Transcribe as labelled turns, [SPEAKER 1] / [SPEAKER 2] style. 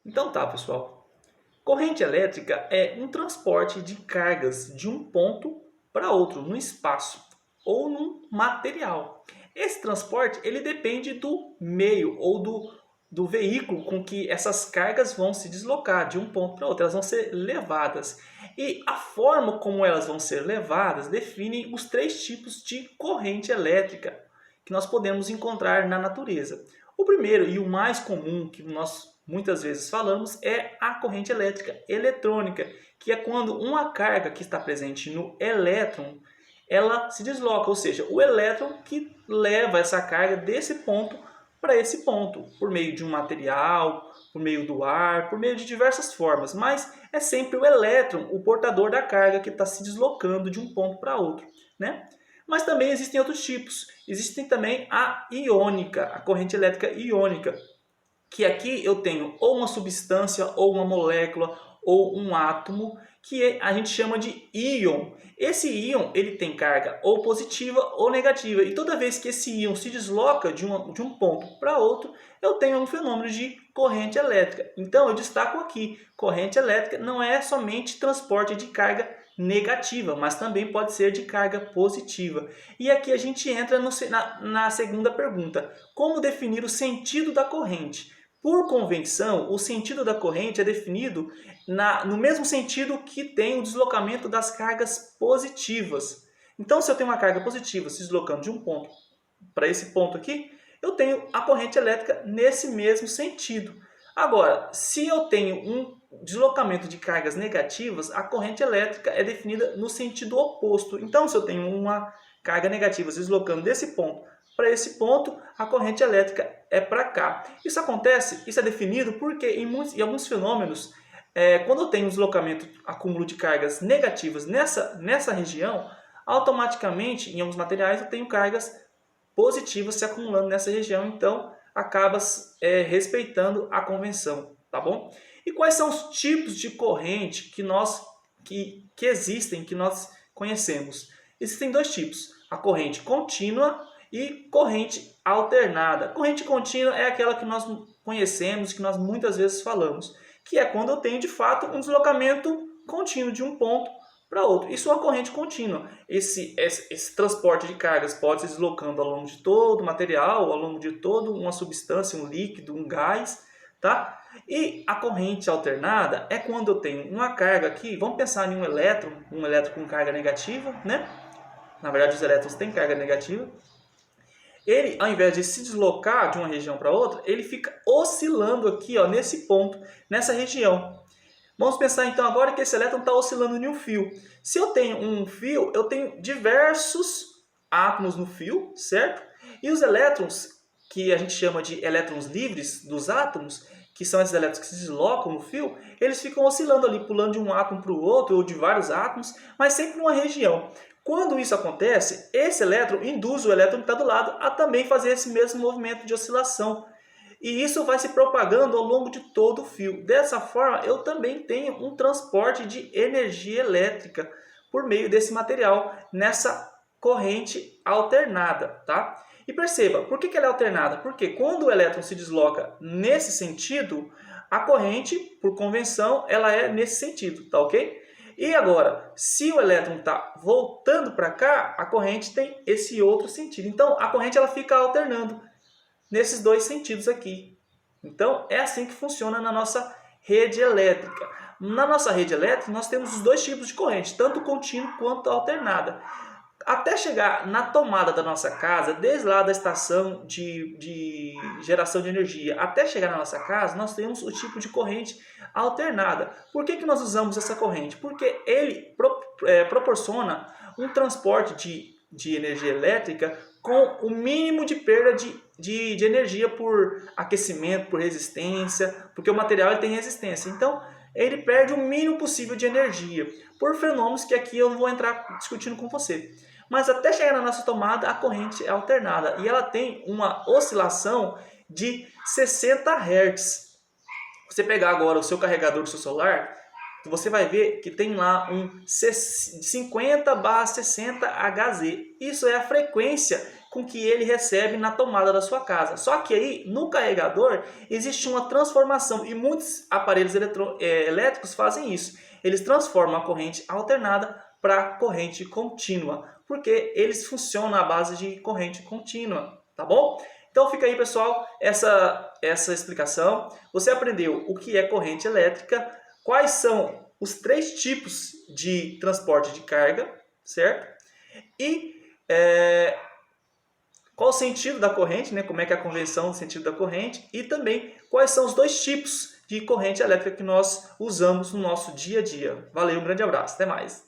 [SPEAKER 1] Então tá, pessoal. Corrente elétrica é um transporte de cargas de um ponto para outro no espaço ou num material. Esse transporte ele depende do meio ou do veículo com que essas cargas vão se deslocar de um ponto para outro. Elas vão ser levadas. E a forma como elas vão ser levadas define os três tipos de corrente elétrica que nós podemos encontrar na natureza. O primeiro e o mais comum que nós muitas vezes falamos é a corrente elétrica eletrônica, que é quando uma carga que está presente no elétron, ela se desloca, ou seja, o elétron que leva essa carga desse ponto para esse ponto, por meio de um material, por meio do ar, por meio de diversas formas, mas é sempre o elétron, o portador da carga que está se deslocando de um ponto para outro, né? Mas também existem outros tipos. Existem também a iônica, a corrente elétrica iônica, que aqui eu tenho ou uma substância, ou uma molécula, ou um átomo, que a gente chama de íon. Esse íon ele tem carga ou positiva ou negativa, e toda vez que esse íon se desloca de um ponto para outro, eu tenho um fenômeno de corrente elétrica. Então eu destaco aqui, corrente elétrica não é somente transporte de carga negativa, mas também pode ser de carga positiva. E aqui a gente entra na segunda pergunta: como definir o sentido da corrente? Por convenção, o sentido da corrente é definido no mesmo sentido que tem o deslocamento das cargas positivas. Então, se eu tenho uma carga positiva se deslocando de um ponto para esse ponto aqui, eu tenho a corrente elétrica nesse mesmo sentido. Agora, se eu tenho um deslocamento de cargas negativas, a corrente elétrica é definida no sentido oposto. Então, se eu tenho uma carga negativa se deslocando desse ponto para esse ponto, a corrente elétrica é para cá. Isso acontece, isso é definido porque em alguns fenômenos, quando eu tenho um deslocamento, acúmulo de cargas negativas nessa região, automaticamente, em alguns materiais, eu tenho cargas positivas se acumulando nessa região, então acaba respeitando a convenção, tá bom? E quais são os tipos de corrente que existem, que nós conhecemos? Existem dois tipos, a corrente contínua e corrente alternada. Corrente contínua é aquela que nós conhecemos, que nós muitas vezes falamos, que é quando eu tenho de fato um deslocamento contínuo de um ponto para outro. Isso é uma corrente contínua. Esse transporte de cargas pode se deslocando ao longo de todo o material, ao longo de toda uma substância, um líquido, um gás, tá? E a corrente alternada é quando eu tenho uma carga aqui, vamos pensar em um elétron com carga negativa, né? Na verdade, os elétrons têm carga negativa. Ele, ao invés de se deslocar de uma região para outra, ele fica oscilando aqui, ó, nesse ponto, nessa região. Vamos pensar então agora que esse elétron está oscilando em um fio. Se eu tenho um fio, eu tenho diversos átomos no fio, certo? E os elétrons, que a gente chama de elétrons livres dos átomos, que são esses elétrons que se deslocam no fio, eles ficam oscilando ali, pulando de um átomo para o outro, ou de vários átomos, mas sempre numa região. Quando isso acontece, esse elétron induz o elétron que está do lado a também fazer esse mesmo movimento de oscilação. E isso vai se propagando ao longo de todo o fio. Dessa forma, eu também tenho um transporte de energia elétrica por meio desse material, nessa corrente alternada, tá? E perceba, por que ela é alternada? Porque quando o elétron se desloca nesse sentido, a corrente, por convenção, ela é nesse sentido, tá ok? E agora, se o elétron está voltando para cá, a corrente tem esse outro sentido. Então, a corrente ela fica alternando nesses dois sentidos aqui. Então, é assim que funciona na nossa rede elétrica. Na nossa rede elétrica, nós temos os dois tipos de corrente, tanto contínua quanto alternada. Até chegar na tomada da nossa casa, desde lá da estação de geração de energia, até chegar na nossa casa, nós temos o tipo de corrente alternada. Por que nós usamos essa corrente? Porque ele proporciona um transporte de energia elétrica com o mínimo de perda de energia por aquecimento, por resistência, porque o material ele tem resistência. Então, ele perde o mínimo possível de energia, por fenômenos que aqui eu não vou entrar discutindo com você. Mas até chegar na nossa tomada, a corrente é alternada e ela tem uma oscilação de 60 Hz. Você pegar agora o seu carregador do seu celular, você vai ver que tem lá um 50/60 Hz. Isso é a frequência com que ele recebe na tomada da sua casa. Só que aí, no carregador, existe uma transformação e muitos aparelhos elétricos fazem isso. Eles transformam a corrente alternada para corrente contínua, porque eles funcionam à base de corrente contínua, tá bom? Então fica aí, pessoal, essa explicação. Você aprendeu o que é corrente elétrica, quais são os 3 tipos de transporte de carga, certo? E qual o sentido da corrente, né? Como é que é a convenção do sentido da corrente, e também quais são os 2 tipos de corrente elétrica que nós usamos no nosso dia a dia. Valeu, um grande abraço, até mais!